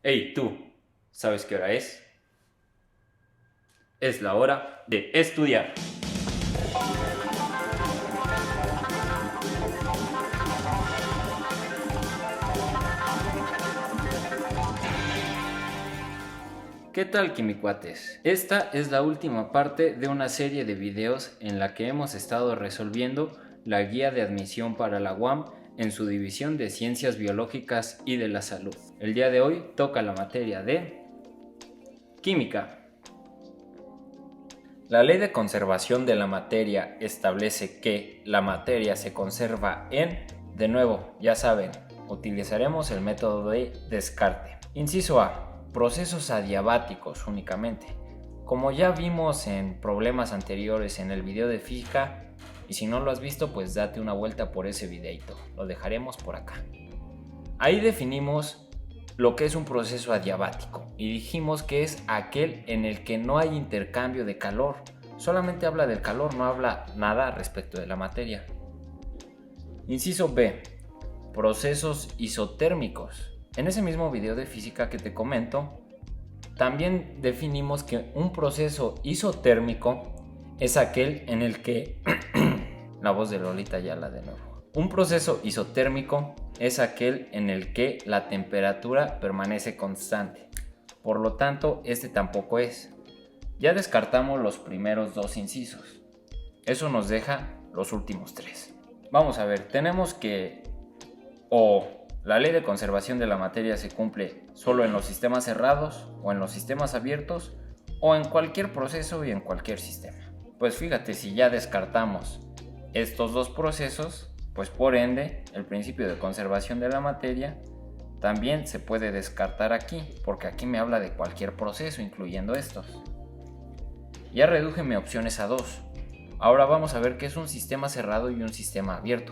Hey, tú, ¿sabes qué hora es? Es la hora de estudiar. ¿Qué tal, quimicuates? Esta es la última parte de una serie de videos en la que hemos estado resolviendo la guía de admisión para la UAM en su división de Ciencias Biológicas y de la Salud. El día de hoy toca la materia de Química. La ley de conservación de la materia establece que la materia se conserva de nuevo, ya saben, utilizaremos el método de descarte. Inciso A, procesos adiabáticos únicamente. Como ya vimos en problemas anteriores en el video de física, y si no lo has visto, pues date una vuelta por ese videito, lo dejaremos por acá. Ahí definimos lo que es un proceso adiabático y dijimos que es aquel en el que no hay intercambio de calor, solamente habla del calor, no habla nada respecto de la materia. Inciso B, procesos isotérmicos. En ese mismo video de física que te comento, también definimos que un proceso isotérmico es aquel en el que la voz de Lolita Ayala de nuevo. Un proceso isotérmico es aquel en el que la temperatura permanece constante. Por lo tanto, este tampoco es. Ya descartamos los primeros dos incisos. Eso nos deja los últimos tres. Vamos a ver, tenemos que o la ley de conservación de la materia se cumple solo en los sistemas cerrados o en los sistemas abiertos o en cualquier proceso y en cualquier sistema. Pues fíjate, si ya descartamos estos dos procesos, pues por ende el principio de conservación de la materia también se puede descartar aquí, porque aquí me habla de cualquier proceso incluyendo estos. Ya reduje mis opciones a dos. Ahora vamos a ver qué es un sistema cerrado y un sistema abierto,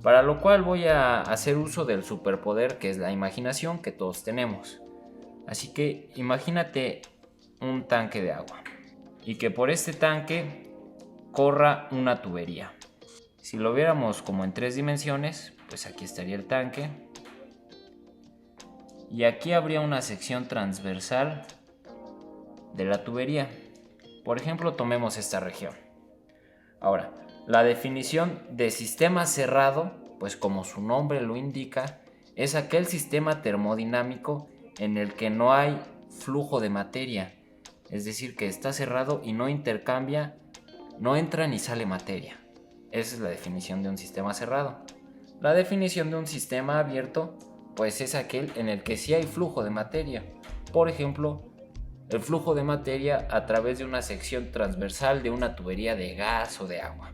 para lo cual voy a hacer uso del superpoder que es la imaginación que todos tenemos. Así que imagínate un tanque de agua y que por este tanque corra una tubería. Si lo viéramos como en tres dimensiones, pues aquí estaría el tanque y aquí habría una sección transversal de la tubería. Por ejemplo, tomemos esta región. Ahora, la definición de sistema cerrado, pues como su nombre lo indica, es aquel sistema termodinámico en el que no hay flujo de materia, es decir, que está cerrado y no intercambia, no entra ni sale materia. Esa es la definición de un sistema cerrado. La definición de un sistema abierto, pues es aquel en el que sí hay flujo de materia. Por ejemplo, el flujo de materia a través de una sección transversal de una tubería de gas o de agua.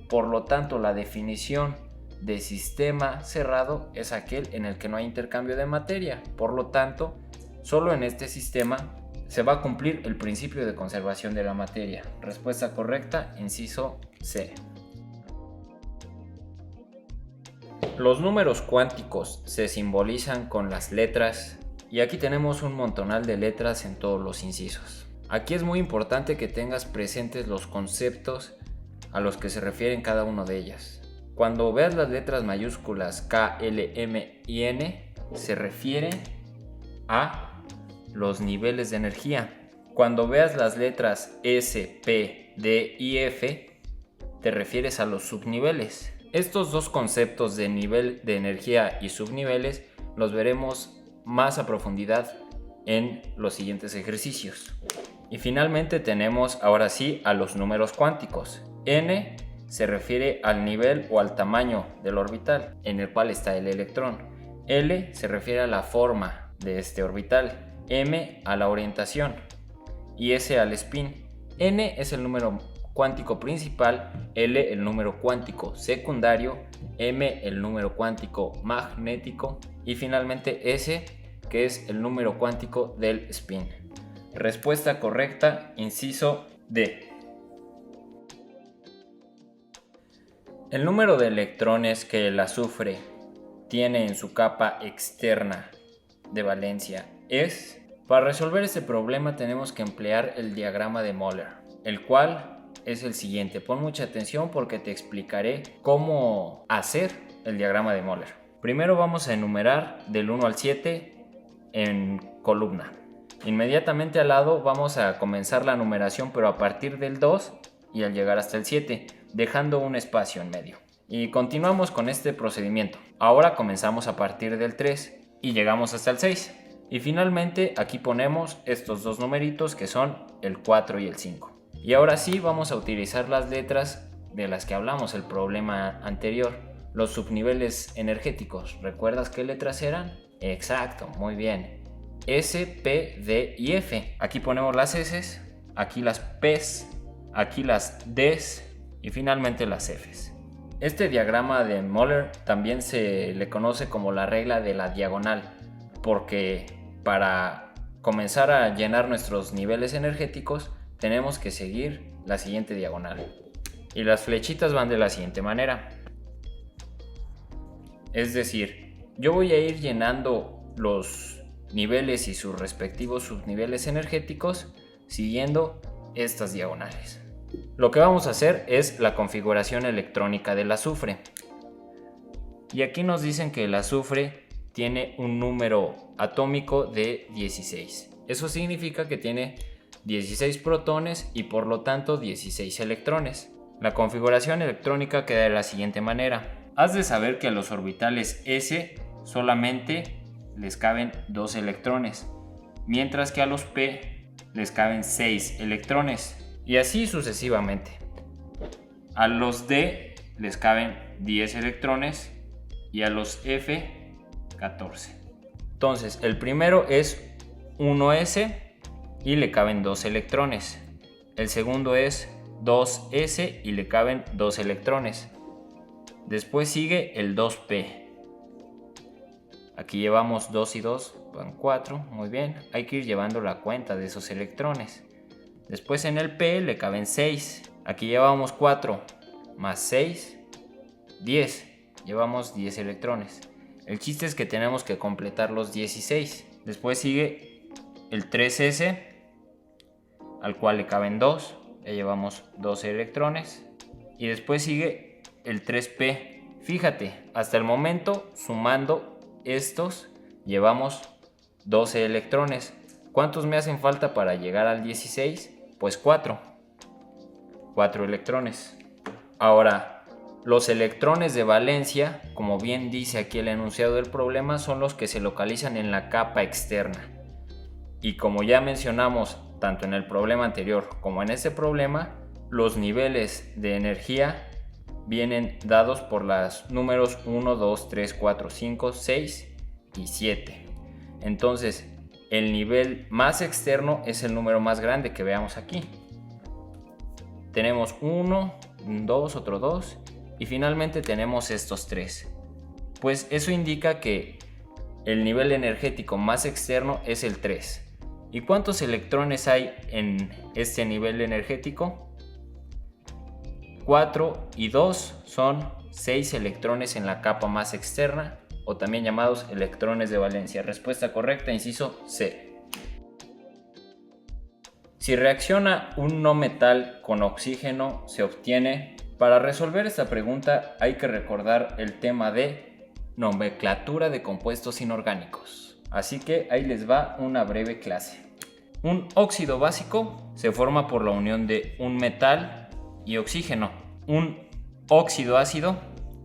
Por lo tanto, la definición de sistema cerrado es aquel en el que no hay intercambio de materia. Por lo tanto, solo en este sistema se va a cumplir el principio de conservación de la materia. Respuesta correcta, inciso C. Los números cuánticos se simbolizan con las letras y aquí tenemos un montonal de letras en todos los incisos. Aquí es muy importante que tengas presentes los conceptos a los que se refieren cada una de ellas. Cuando veas las letras mayúsculas K, L, M y N, se refiere a los niveles de energía. Cuando veas las letras S, P, D y F, te refieres a los subniveles. Estos dos conceptos de nivel de energía y subniveles los veremos más a profundidad en los siguientes ejercicios. Y finalmente tenemos ahora sí a los números cuánticos. N se refiere al nivel o al tamaño del orbital en el cual está el electrón. L se refiere a la forma de este orbital. M a la orientación y S al spin. N es el número cuántico principal, L el número cuántico secundario, M el número cuántico magnético y finalmente S, que es el número cuántico del spin. Respuesta correcta, inciso D. El número de electrones que el azufre tiene en su capa externa de valencia es... Para resolver este problema tenemos que emplear el diagrama de Moller, el cual es el siguiente. Pon mucha atención porque te explicaré cómo hacer el diagrama de Moller. Primero vamos a enumerar del 1 al 7 en columna. Inmediatamente al lado vamos a comenzar la numeración, pero a partir del 2 y al llegar hasta el 7, dejando un espacio en medio. Y continuamos con este procedimiento. Ahora comenzamos a partir del 3 y llegamos hasta el 6. Y finalmente aquí ponemos estos dos numeritos que son el 4 y el 5. Y ahora sí vamos a utilizar las letras de las que hablamos el problema anterior, los subniveles energéticos. ¿Recuerdas qué letras eran? Exacto, muy bien. S, P, D y F. Aquí ponemos las S, aquí las P's, aquí las D's y finalmente las F's. Este diagrama de Moller también se le conoce como la regla de la diagonal, porque para comenzar a llenar nuestros niveles energéticos tenemos que seguir la siguiente diagonal. Y las flechitas van de la siguiente manera. Es decir, yo voy a ir llenando los niveles y sus respectivos subniveles energéticos siguiendo estas diagonales. Lo que vamos a hacer es la configuración electrónica del azufre. Y aquí nos dicen que el azufre tiene un número atómico de 16. Eso significa que tiene 16 protones y por lo tanto 16 electrones. La configuración electrónica queda de la siguiente manera. Has de saber que a los orbitales S solamente les caben 2 electrones, mientras que a los P les caben 6 electrones, y así sucesivamente. A los D les caben 10 electrones y a los F 14. Entonces el primero es 1s y le caben 2 electrones. El segundo es 2s y le caben 2 electrones. Después sigue el 2p. Aquí llevamos 2 y 2, van 4, muy bien. Hay que ir llevando la cuenta de esos electrones. Después en el p le caben 6. Aquí llevamos 4 más 6, 10. Llevamos 10 electrones. El chiste es que tenemos que completar los 16. Después sigue el 3s, al cual le caben 2. Ya llevamos 12 electrones. Y después sigue el 3p. Fíjate, hasta el momento, sumando estos, llevamos 12 electrones. ¿Cuántos me hacen falta para llegar al 16? Pues 4. 4 electrones. Ahora, los electrones de valencia, como bien dice aquí el enunciado del problema, son los que se localizan en la capa externa. Y como ya mencionamos tanto en el problema anterior como en este problema, los niveles de energía vienen dados por los números 1, 2, 3, 4, 5, 6 y 7. Entonces, el nivel más externo es el número más grande que veamos aquí. Tenemos 1, 2, otro 2 y finalmente tenemos estos 3. Pues eso indica que el nivel energético más externo es el 3. ¿Y cuántos electrones hay en este nivel energético? 4 y 2 son 6 electrones en la capa más externa, o también llamados electrones de valencia. Respuesta correcta, inciso C. Si reacciona un no metal con oxígeno, se obtiene. Para resolver esta pregunta hay que recordar el tema de nomenclatura de compuestos inorgánicos. Así que ahí les va una breve clase. Un óxido básico se forma por la unión de un metal y oxígeno. Un óxido ácido,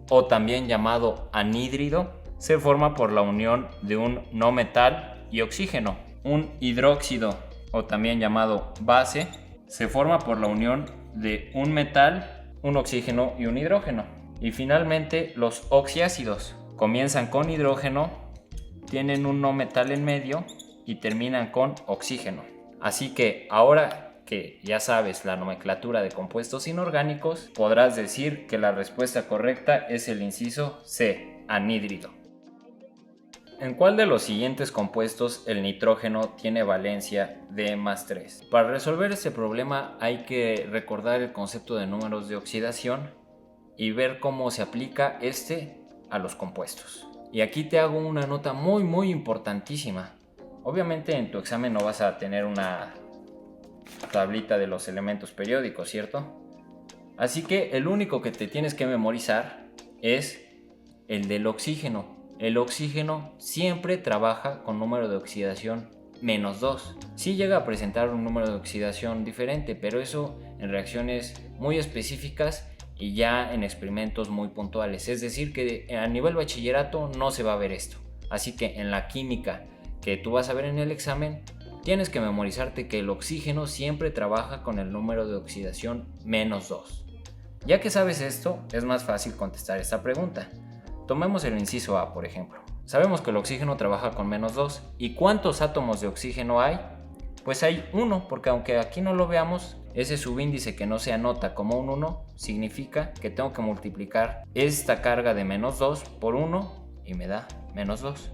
o también llamado anhídrido, se forma por la unión de un no metal y oxígeno. Un hidróxido, o también llamado base, se forma por la unión de un metal, un oxígeno y un hidrógeno. Y finalmente los oxiácidos comienzan con hidrógeno, tienen un no metal en medio y terminan con oxígeno. Así que ahora que ya sabes la nomenclatura de compuestos inorgánicos, podrás decir que la respuesta correcta es el inciso C, anhídrido. ¿En cuál de los siguientes compuestos el nitrógeno tiene valencia de +3? Para resolver este problema hay que recordar el concepto de números de oxidación y ver cómo se aplica este a los compuestos. Y aquí te hago una nota muy importantísima. Obviamente en tu examen no vas a tener una tablita de los elementos periódicos, ¿cierto? Así que el único que te tienes que memorizar es el del oxígeno. el oxígeno siempre trabaja con número de oxidación -2. Sí llega a presentar un número de oxidación diferente, pero eso en reacciones muy específicas y ya en experimentos muy puntuales. Es decir, que a nivel bachillerato no se va a ver esto. Así que en la química que tú vas a ver en el examen, tienes que memorizarte que el oxígeno siempre trabaja con el número de oxidación -2. Ya que sabes esto, es más fácil contestar esta pregunta. Tomemos el inciso A, por ejemplo. Sabemos que el oxígeno trabaja con -2. ¿Y cuántos átomos de oxígeno hay? Pues hay 1, porque aunque aquí no lo veamos, ese subíndice que no se anota como un 1 significa que tengo que multiplicar esta carga de -2 por 1 y me da -2.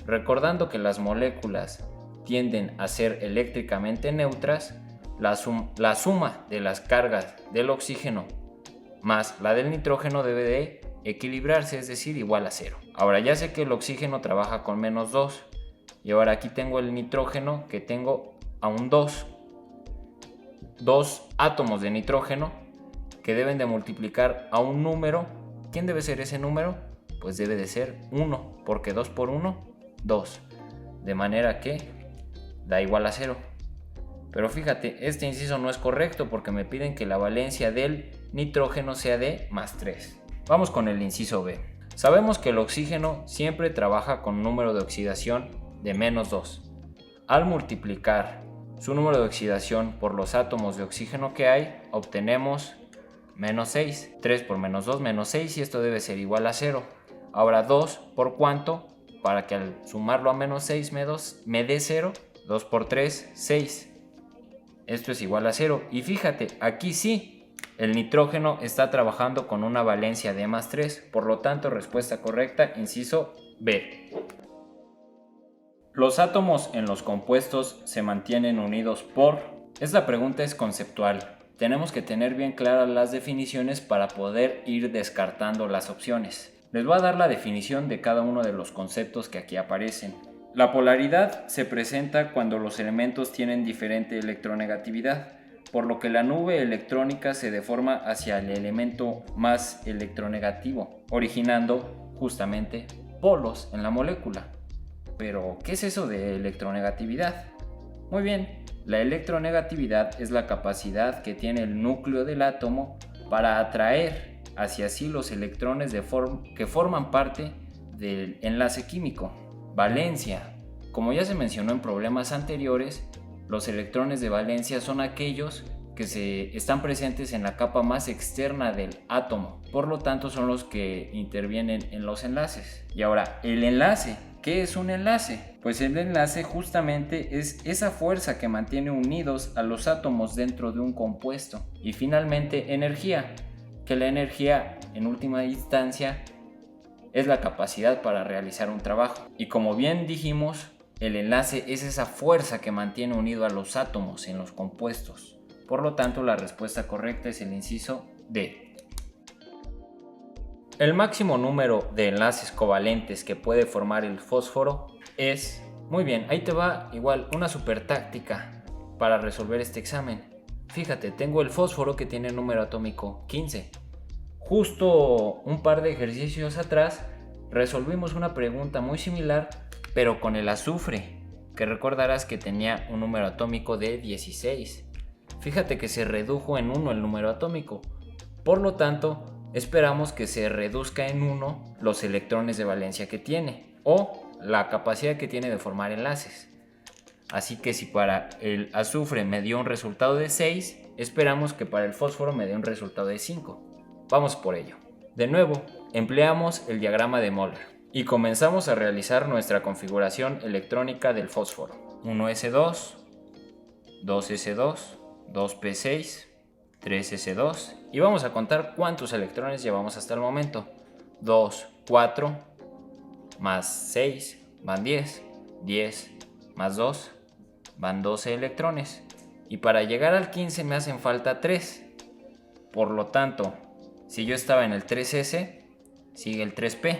Recordando que las moléculas tienden a ser eléctricamente neutras, la suma de las cargas del oxígeno más la del nitrógeno debe de equilibrarse, es decir, igual a 0. Ahora ya sé que el oxígeno trabaja con -2 y ahora aquí tengo el nitrógeno que tengo a un 2. Dos átomos de nitrógeno que deben de multiplicar a un número. ¿Quién debe ser ese número? Pues debe de ser 1, porque 2 por 1, 2. De manera que da igual a 0. Pero fíjate, este inciso no es correcto porque me piden que la valencia del nitrógeno sea de +3. Vamos con el inciso B. Sabemos que el oxígeno siempre trabaja con un número de oxidación de -2. Al multiplicar su número de oxidación por los átomos de oxígeno que hay, obtenemos -6. 3 por -2, -6, y esto debe ser igual a 0. Ahora 2 por cuánto, para que al sumarlo a -6 me dé 0. 2 por 3, 6. Esto es igual a 0. Y fíjate, aquí sí, el nitrógeno está trabajando con una valencia de +3. Por lo tanto, respuesta correcta, inciso B. ¿Los átomos en los compuestos se mantienen unidos por? Esta pregunta es conceptual. Tenemos que tener bien claras las definiciones para poder ir descartando las opciones. Les voy a dar la definición de cada uno de los conceptos que aquí aparecen. La polaridad se presenta cuando los elementos tienen diferente electronegatividad, por lo que la nube electrónica se deforma hacia el elemento más electronegativo, originando justamente polos en la molécula. Pero, ¿qué es eso de electronegatividad? Muy bien, la electronegatividad es la capacidad que tiene el núcleo del átomo para atraer hacia sí los electrones que forman parte del enlace químico. Valencia. Como ya se mencionó en problemas anteriores, los electrones de valencia son aquellos que están presentes en la capa más externa del átomo. Por lo tanto, son los que intervienen en los enlaces. Y ahora, el enlace. ¿Qué es un enlace? Pues el enlace justamente es esa fuerza que mantiene unidos a los átomos dentro de un compuesto. Y finalmente, energía. Que la energía, en última instancia, es la capacidad para realizar un trabajo. Y como bien dijimos, el enlace es esa fuerza que mantiene unido a los átomos en los compuestos. Por lo tanto, la respuesta correcta es el inciso D. El máximo número de enlaces covalentes que puede formar el fósforo es... Muy bien, ahí te va igual una super táctica para resolver este examen. Fíjate, tengo el fósforo que tiene número atómico 15. Justo un par de ejercicios atrás resolvimos una pregunta muy similar, pero con el azufre, que recordarás que tenía un número atómico de 16. Fíjate que se redujo en 1 el número atómico. Por lo tanto, esperamos que se reduzca en 1 los electrones de valencia que tiene, o la capacidad que tiene de formar enlaces. Así que si para el azufre me dio un resultado de 6, esperamos que para el fósforo me dé un resultado de 5. Vamos por ello. De nuevo, empleamos el diagrama de Moller y comenzamos a realizar nuestra configuración electrónica del fósforo. 1s2, 2s2, 2p6, 3s2 y vamos a contar cuántos electrones llevamos hasta el momento. 2, 4, más 6, van 10, 10 más 2, van 12 electrones. Y para llegar al 15 me hacen falta 3. Por lo tanto, si yo estaba en el 3s, sigue el 3p.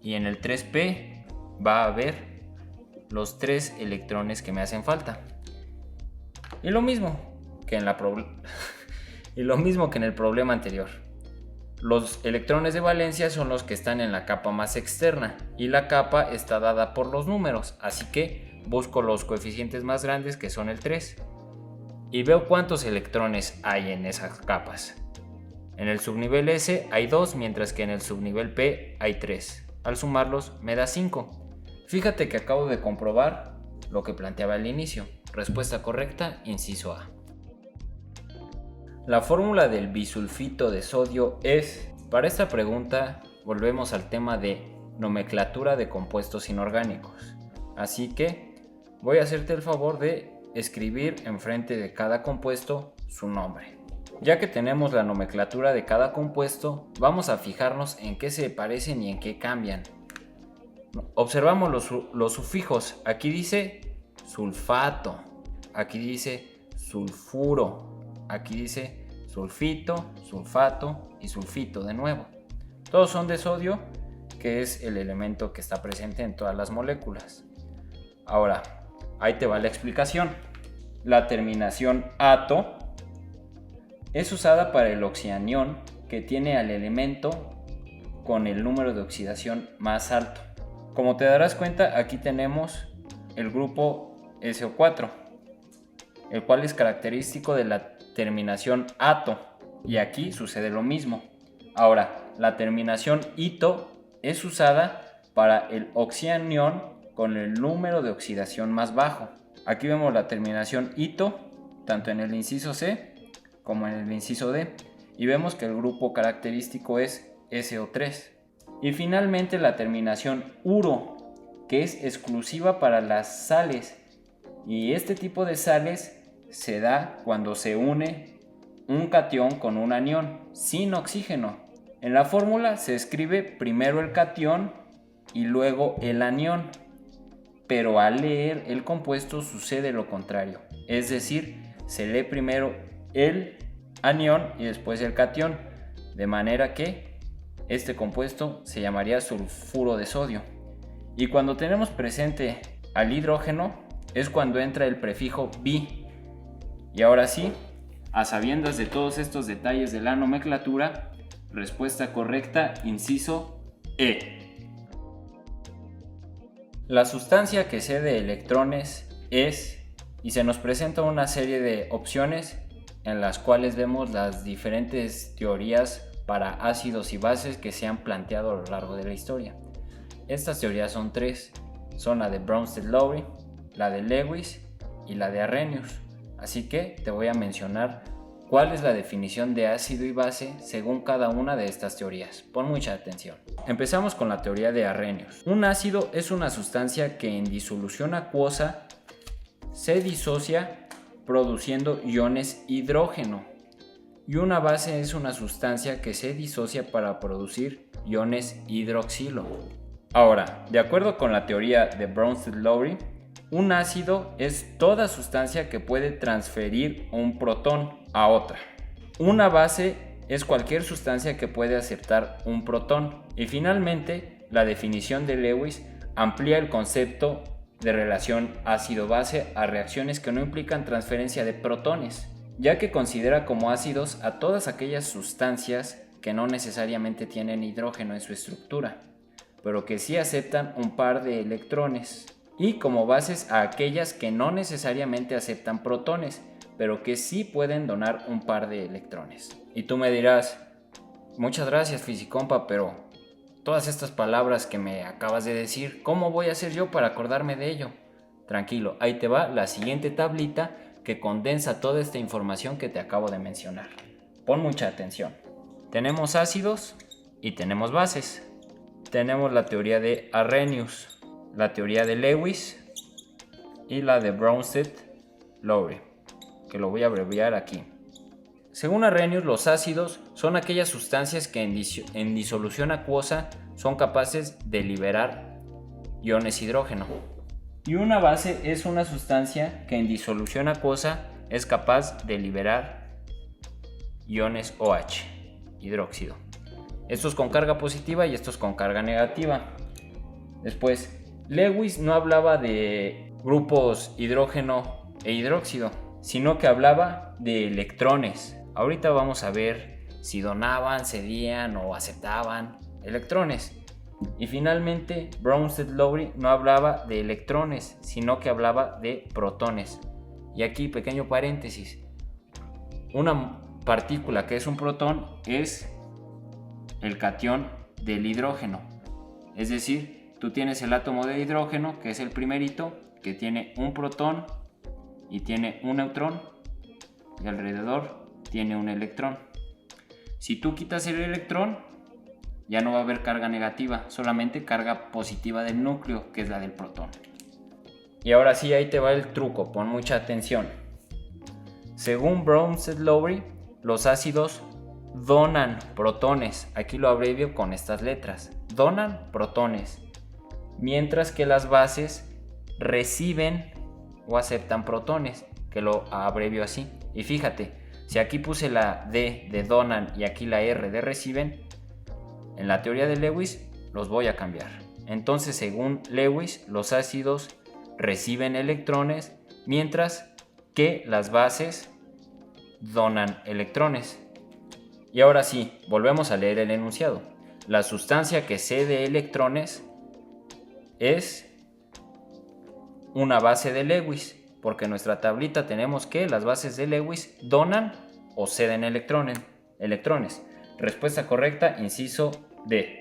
Y en el 3p va a haber los 3 electrones que me hacen falta. Y lo mismo que en el problema anterior. Los electrones de valencia son los que están en la capa más externa y la capa está dada por los números, así que busco los coeficientes más grandes, que son el 3, y veo cuántos electrones hay en esas capas. En el subnivel S hay 2, mientras que en el subnivel P hay 3. Al sumarlos me da 5. Fíjate que acabo de comprobar lo que planteaba al inicio. Respuesta correcta, inciso A. La fórmula del bisulfito de sodio es... Para esta pregunta volvemos al tema de nomenclatura de compuestos inorgánicos. Así que voy a hacerte el favor de escribir enfrente de cada compuesto su nombre. Ya que tenemos la nomenclatura de cada compuesto, vamos a fijarnos en qué se parecen y en qué cambian. Observamos los sufijos. Aquí dice sulfato, aquí dice sulfuro, aquí dice sulfito, sulfato y sulfito de nuevo. Todos son de sodio, que es el elemento que está presente en todas las moléculas. Ahora, ahí te va la explicación. La terminación ato es usada para el oxianión que tiene al elemento con el número de oxidación más alto. Como te darás cuenta, aquí tenemos el grupo SO4, el cual es característico de la terminación ato, y aquí sucede lo mismo. Ahora, la terminación ito es usada para el oxianión con el número de oxidación más bajo. Aquí vemos la terminación ito tanto en el inciso C como en el inciso D, y vemos que el grupo característico es SO3. Y finalmente la terminación uro, que es exclusiva para las sales, y este tipo de sales se da cuando se une un catión con un anión sin oxígeno. En la fórmula se escribe primero el catión y luego el anión, pero al leer el compuesto sucede lo contrario, es decir, se lee primero el anión y después el catión, de manera que este compuesto se llamaría sulfuro de sodio. Y cuando tenemos presente al hidrógeno es cuando entra el prefijo bi. Y ahora sí, a sabiendas de todos estos detalles de la nomenclatura, respuesta correcta, inciso E. La sustancia que cede electrones es, y se nos presenta una serie de opciones en las cuales vemos las diferentes teorías para ácidos y bases que se han planteado a lo largo de la historia. Estas teorías son 3, son la de Bronsted-Lowry, la de Lewis y la de Arrhenius. Así que te voy a mencionar cuál es la definición de ácido y base según cada una de estas teorías. Pon mucha atención. Empezamos con la teoría de Arrhenius. Un ácido es una sustancia que en disolución acuosa se disocia produciendo iones hidrógeno, y una base es una sustancia que se disocia para producir iones hidroxilo. Ahora, de acuerdo con la teoría de Bronsted-Lowry, un ácido es toda sustancia que puede transferir un protón a otra. Una base es cualquier sustancia que puede aceptar un protón. Y finalmente, la definición de Lewis amplía el concepto de relación ácido-base a reacciones que no implican transferencia de protones, ya que considera como ácidos a todas aquellas sustancias que no necesariamente tienen hidrógeno en su estructura, pero que sí aceptan un par de electrones, y como bases a aquellas que no necesariamente aceptan protones, pero que sí pueden donar un par de electrones. Y tú me dirás, muchas gracias fisicompa, pero todas estas palabras que me acabas de decir, ¿cómo voy a hacer yo para acordarme de ello? Tranquilo, ahí te va la siguiente tablita que condensa toda esta información que te acabo de mencionar. Pon mucha atención. Tenemos ácidos y tenemos bases. Tenemos la teoría de Arrhenius, la teoría de Lewis y la de Bronsted-Lowry, que lo voy a abreviar aquí. Según Arrhenius, los ácidos son aquellas sustancias que en disolución acuosa son capaces de liberar iones hidrógeno. Y una base es una sustancia que en disolución acuosa es capaz de liberar iones OH, hidróxido. Estos con carga positiva y estos con carga negativa. Después, Lewis no hablaba de grupos hidrógeno e hidróxido, sino que hablaba de electrones. Ahorita vamos a ver si donaban, cedían o aceptaban electrones. Y finalmente, Bronsted-Lowry no hablaba de electrones, sino que hablaba de protones. Y aquí, pequeño paréntesis, una partícula que es un protón es el catión del hidrógeno. Es decir, tú tienes el átomo de hidrógeno, que es el primerito, que tiene un protón y tiene un neutrón, y alrededor tiene un electrón. Si tú quitas el electrón, ya no va a haber carga negativa, solamente carga positiva del núcleo, que es la del protón. Y ahora sí, ahí te va el truco, pon mucha atención. Según Bronsted-Lowry, los ácidos donan protones, aquí lo abrevio con estas letras, donan protones, mientras que las bases reciben o aceptan protones, que lo abrevio así. Y fíjate, si aquí puse la D de donan y aquí la R de reciben, en la teoría de Lewis los voy a cambiar. Entonces, según Lewis, los ácidos reciben electrones, mientras que las bases donan electrones. Y ahora sí, volvemos a leer el enunciado. La sustancia que cede electrones es una base de Lewis, porque en nuestra tablita tenemos que las bases de Lewis donan o ceden electrones. Respuesta correcta, inciso D.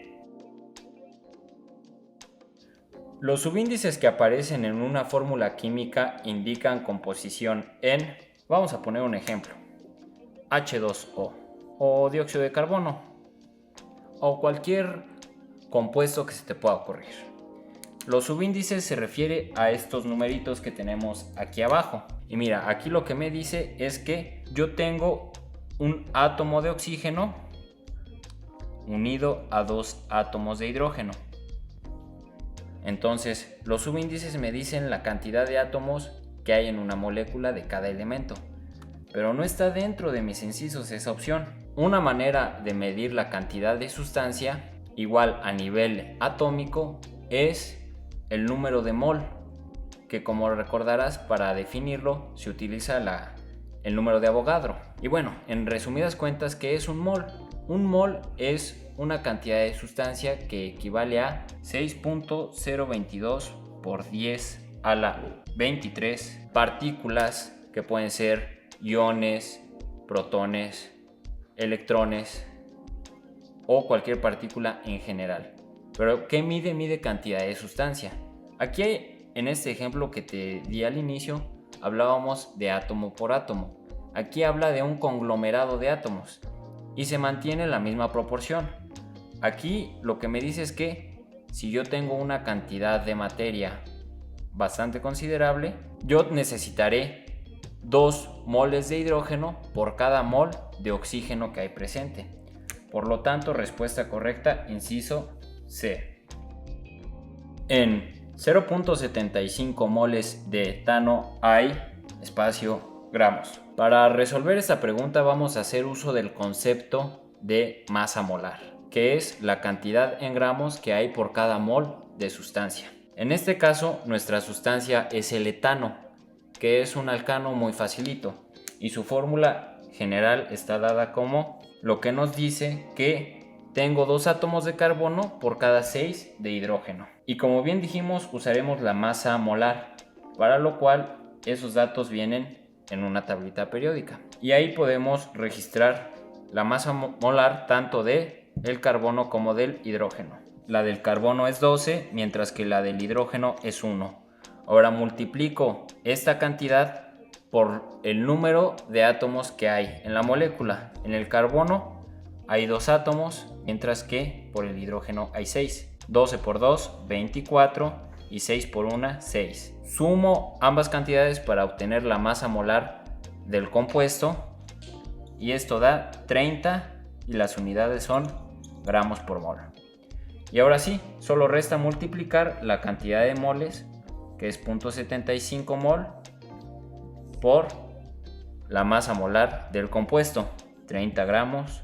Los subíndices que aparecen en una fórmula química indican composición en, vamos a poner un ejemplo, H2O o dióxido de carbono o cualquier compuesto que se te pueda ocurrir. Los subíndices se refiere a estos numeritos que tenemos aquí abajo. Y mira, aquí lo que me dice es que yo tengo un átomo de oxígeno unido a dos átomos de hidrógeno. Entonces, los subíndices me dicen la cantidad de átomos que hay en una molécula de cada elemento. Pero no está dentro de mis incisos esa opción. Una manera de medir la cantidad de sustancia, igual a nivel atómico, es el número de mol, que como recordarás, para definirlo se utiliza el número de Avogadro. Y bueno, en resumidas cuentas, ¿qué es un mol? Un mol es una cantidad de sustancia que equivale a 6.022 por 10 a la 23 partículas, que pueden ser iones, protones, electrones o cualquier partícula en general. Pero ¿qué mide? Mide cantidad de sustancia. Aquí en este ejemplo que te di al inicio hablábamos de átomo por átomo. Aquí habla de un conglomerado de átomos y se mantiene la misma proporción. Aquí lo que me dice es que si yo tengo una cantidad de materia bastante considerable, yo necesitaré 2 moles de hidrógeno por cada mol de oxígeno que hay presente. Por lo tanto, respuesta correcta, inciso C. En 0.75 moles de etano hay espacio gramos. Para resolver esta pregunta vamos a hacer uso del concepto de masa molar, que es la cantidad en gramos que hay por cada mol de sustancia. En este caso, nuestra sustancia es el etano, que es un alcano muy facilito, y su fórmula general está dada como lo que nos dice que tengo 2 átomos de carbono por cada 6 de hidrógeno. Y como bien dijimos, usaremos la masa molar, para lo cual esos datos vienen en una tablita periódica. Y ahí podemos registrar la masa molar tanto del carbono como del hidrógeno. La del carbono es 12, mientras que la del hidrógeno es 1. Ahora multiplico esta cantidad por el número de átomos que hay en la molécula. En el carbono hay 2 átomos, mientras que por el hidrógeno hay 6. 12 por 2, 24 y 6 por 1, 6. Sumo ambas cantidades para obtener la masa molar del compuesto y esto da 30 y las unidades son gramos por mol. Y ahora sí, solo resta multiplicar la cantidad de moles, que es 0.75 mol, por la masa molar del compuesto, 30 gramos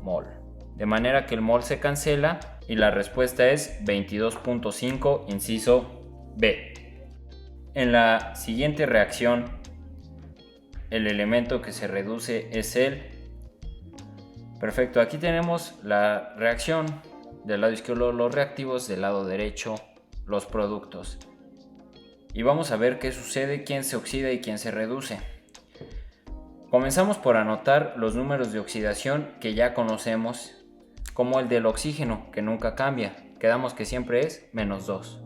mol. De manera que el mol se cancela y la respuesta es 22.5, inciso B. En la siguiente reacción, el elemento que se reduce es el Perfecto, aquí tenemos la reacción del lado izquierdo, los reactivos, del lado derecho, los productos. Y vamos a ver qué sucede, quién se oxida y quién se reduce. Comenzamos por anotar los números de oxidación que ya conocemos, como el del oxígeno, que nunca cambia. Quedamos que siempre es -2.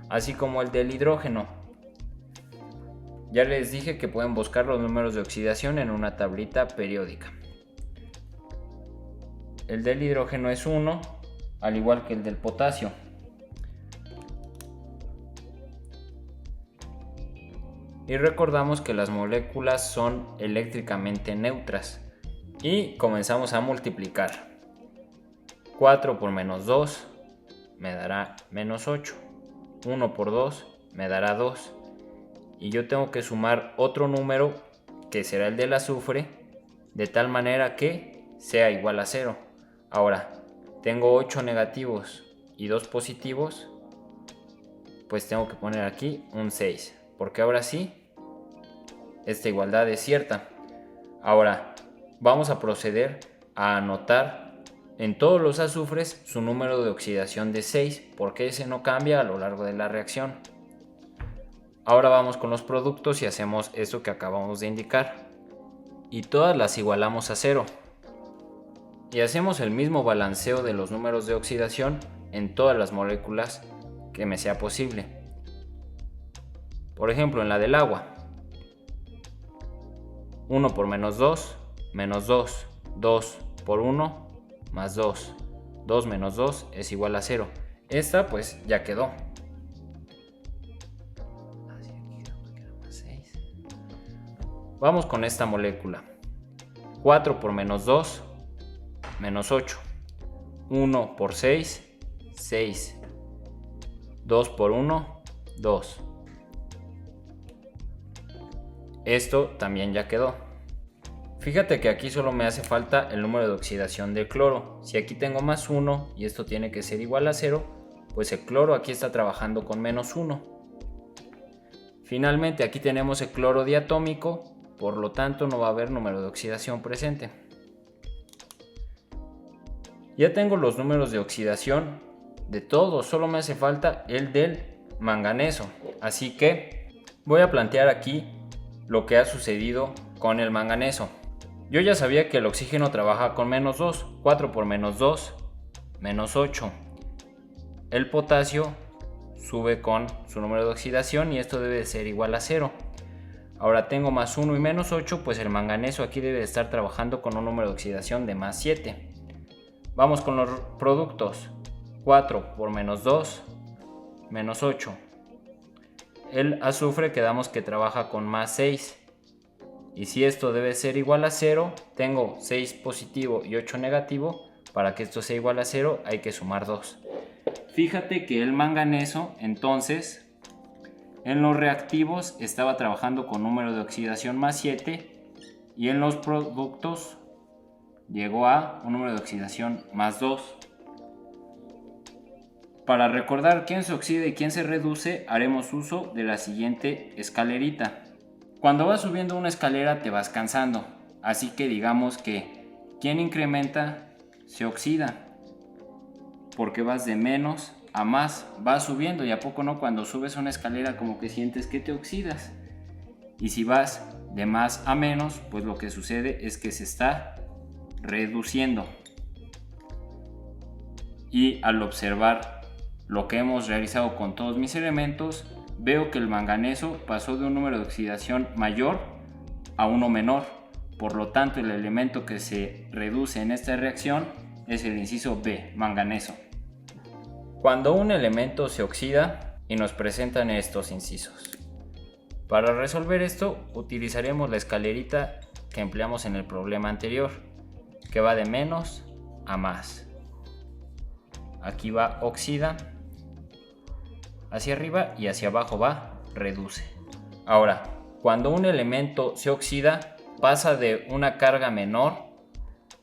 Así como el del hidrógeno. Ya les dije que pueden buscar los números de oxidación en una tablita periódica. El del hidrógeno es 1, al igual que el del potasio. Y recordamos que las moléculas son eléctricamente neutras. Y comenzamos a multiplicar. 4 por -2 me dará -8. 1 por 2 me dará 2. Y yo tengo que sumar otro número, que será el del azufre, de tal manera que sea igual a 0. Ahora, tengo 8 negativos y 2 positivos, pues tengo que poner aquí un 6, porque ahora sí, esta igualdad es cierta. Ahora, vamos a proceder a anotar en todos los azufres su número de oxidación de 6, porque ese no cambia a lo largo de la reacción. Ahora vamos con los productos y hacemos eso que acabamos de indicar. Y todas las igualamos a 0. Y hacemos el mismo balanceo de los números de oxidación en todas las moléculas que me sea posible. Por ejemplo, en la del agua. 1 por -2, -2. 2 por 1, más 2. 2 menos 2 es igual a 0. Esta pues ya quedó. Vamos con esta molécula. 4 por -2, -8. 1 por 6, 6. 2 por 1, 2. Esto también ya quedó. Fíjate que aquí solo me hace falta el número de oxidación del cloro. Si aquí tengo +1 y esto tiene que ser igual a 0, pues el cloro aquí está trabajando con -1. Finalmente aquí tenemos el cloro diatómico, por lo tanto no va a haber número de oxidación presente. Ya tengo los números de oxidación de todos, solo me hace falta el del manganeso. Así que voy a plantear aquí lo que ha sucedido con el manganeso. Yo ya sabía que el oxígeno trabaja con -2, 4 por -2, -8. El potasio sube con su número de oxidación y esto debe de ser igual a 0. Ahora tengo +1 y -8, pues el manganeso aquí debe de estar trabajando con un número de oxidación de +7. Vamos con los productos. 4 por -2, -8. El azufre quedamos que trabaja con +6. Y si esto debe ser igual a 0, tengo 6 positivo y 8 negativo. Para que esto sea igual a 0 hay que sumar 2. Fíjate que el manganeso entonces en los reactivos estaba trabajando con número de oxidación +7 y en los productos llegó a un número de oxidación +2. Para recordar quién se oxida y quién se reduce, haremos uso de la siguiente escalerita. Cuando vas subiendo una escalera te vas cansando, así que digamos que quien incrementa se oxida, porque vas de menos a más, vas subiendo, y a poco no, cuando subes una escalera como que sientes que te oxidas. Y si vas de más a menos, pues lo que sucede es que se está reduciendo. Y al observar lo que hemos realizado con todos mis elementos, veo que el manganeso pasó de un número de oxidación mayor a uno menor. Por lo tanto, el elemento que se reduce en esta reacción es el inciso B, manganeso. Cuando un elemento se oxida y nos presentan estos incisos. Para resolver esto utilizaremos la escalerita que empleamos en el problema anterior, que va de menos a más. Aquí va oxida, hacia arriba, y hacia abajo va reduce. Ahora, cuando un elemento se oxida, pasa de una carga menor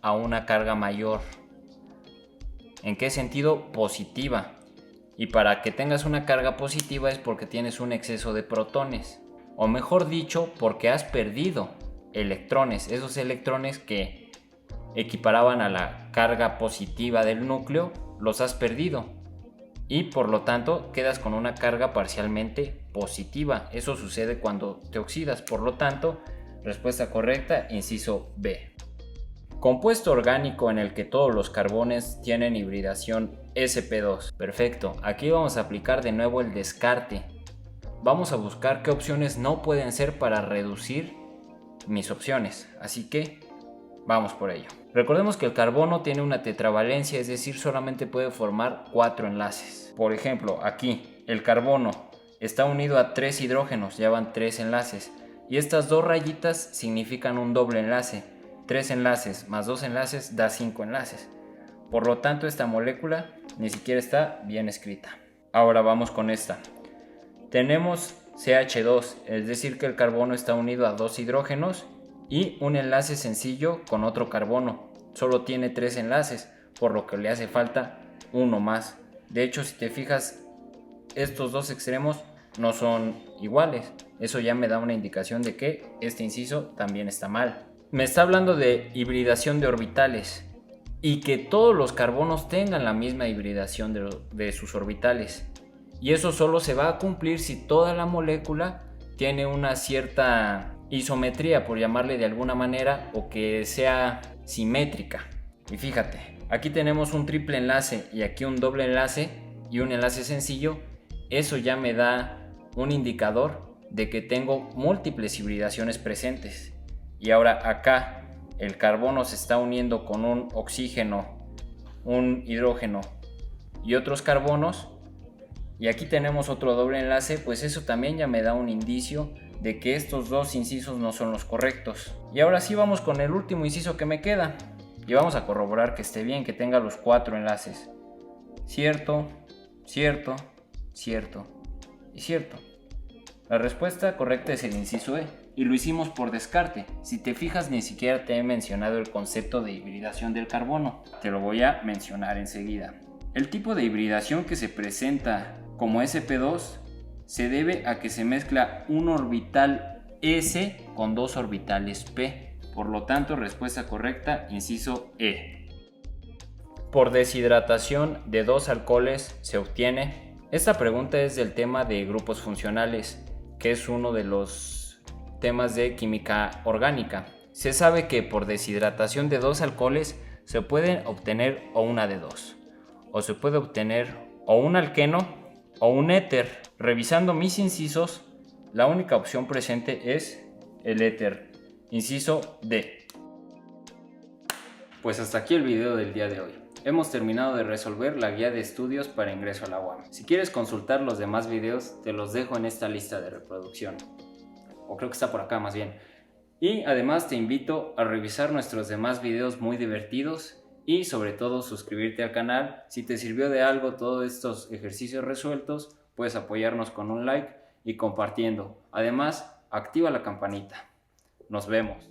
a una carga mayor. ¿En qué sentido? Positiva. Y para que tengas una carga positiva es porque tienes un exceso de protones, o mejor dicho, porque has perdido electrones. Esos electrones que equiparaban a la carga positiva del núcleo, los has perdido. Y por lo tanto quedas con una carga parcialmente positiva. Eso sucede cuando te oxidas. Por lo tanto, respuesta correcta, inciso B. Compuesto orgánico en el que todos los carbones tienen hibridación sp2. Perfecto, aquí vamos a aplicar de nuevo el descarte. Vamos a buscar qué opciones no pueden ser para reducir mis opciones. Así que vamos por ello. Recordemos que el carbono tiene una tetravalencia, es decir, solamente puede formar 4 enlaces. Por ejemplo, aquí el carbono está unido a 3 hidrógenos, ya van 3 enlaces. Y estas 2 rayitas significan un doble enlace. 3 enlaces más 2 enlaces da 5 enlaces. Por lo tanto, esta molécula ni siquiera está bien escrita. Ahora vamos con esta. Tenemos CH2, es decir que el carbono está unido a 2 hidrógenos y un enlace sencillo con otro carbono. Solo tiene 3 enlaces, por lo que le hace falta uno más. De hecho, si te fijas, estos dos extremos no son iguales. Eso ya me da una indicación de que este inciso también está mal. Me está hablando de hibridación de orbitales y que todos los carbonos tengan la misma hibridación de sus orbitales. Y eso solo se va a cumplir si toda la molécula tiene una cierta isometría, por llamarle de alguna manera, o que sea simétrica. Y fíjate, aquí tenemos un triple enlace y aquí un doble enlace y un enlace sencillo. Eso ya me da un indicador de que tengo múltiples hibridaciones presentes. Y ahora acá el carbono se está uniendo con un oxígeno, un hidrógeno y otros carbonos. Y aquí tenemos otro doble enlace, pues eso también ya me da un indicio de que estos dos incisos no son los correctos. Y ahora sí vamos con el último inciso que me queda. Y vamos a corroborar que esté bien, que tenga los 4 enlaces. Cierto, cierto, cierto y cierto. La respuesta correcta es el inciso E. Y lo hicimos por descarte. Si te fijas, ni siquiera te he mencionado el concepto de hibridación del carbono. Te lo voy a mencionar enseguida. El tipo de hibridación que se presenta como sp2 se debe a que se mezcla un orbital s con 2 orbitales p. Por lo tanto, respuesta correcta, inciso E. Por deshidratación de 2 alcoholes se obtiene. Esta pregunta es del tema de grupos funcionales, que es uno de los temas de química orgánica. Se sabe que por deshidratación de 2 alcoholes se puede obtener o una de 2, o se puede obtener o un alqueno o un éter. Revisando mis incisos, la única opción presente es el éter, inciso D. Pues hasta aquí el video del día de hoy. Hemos terminado de resolver la guía de estudios para ingreso a la UAM. Si quieres consultar los demás videos, te los dejo en esta lista de reproducción. O creo que está por acá más bien. Y además te invito a revisar nuestros demás videos muy divertidos y sobre todo suscribirte al canal. Si te sirvió de algo todos estos ejercicios resueltos, puedes apoyarnos con un like y compartiendo. Además, activa la campanita. Nos vemos.